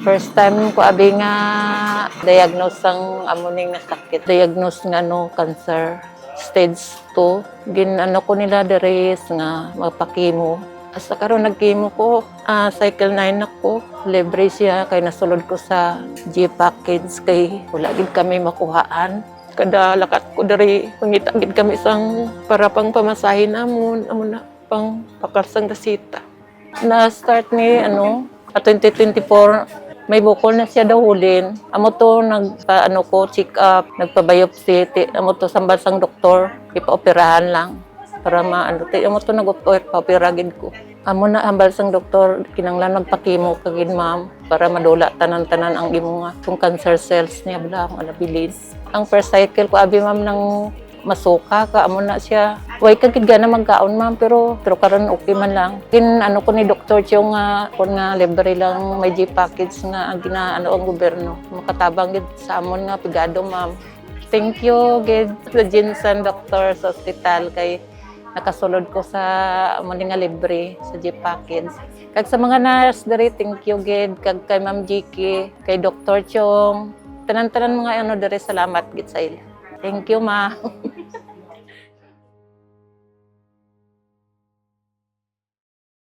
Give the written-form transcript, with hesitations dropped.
First time ko abi nga diagnose ang amuning nga sakit. Diagnose nga cancer stage 2. Gin ko nila diri nga magpakimo. Asa karon nagkimo ko, cycle 9 ako. Libre siya kay nasulod ko sa G package kay wala gid kami makuhaan. Kada lakat ko diri pangita gid kami sang para pang pamasahin amon na pang pakarsang dasita. Na start ni 2024 may bukol na siya daw hulin. Amo to ko check up, nagpa-biopsy, amo to sa bansang doktor, ipa-operahan lang para amo to nag-opera gid ko. Amo na ang bansang doktor kinanglan magpakimo kagid ma'am para madula tanan-tanan ang imo nga kung cancer cells niya bala ang alabilis. Ang first cycle ko abi ma'am nang masuka ka amo na siya. Way kagid gana magkaon ma'am pero karon okay man lang. Ko ni Dr. Chong nga kun nga libre lang may G package nga ang gobyerno. Makatabang gid sa amon nga pigado ma'am. Thank you gid sa Jinsan Doctor sa hospital kay nakasulod ko sa amon nga libre sa G package. Kag sa mga nurse diri thank you gid kag kay Ma'am Jiki, kay Dr. Chong, tanan-tanan mga diri salamat gid sa ila. Thank you ma.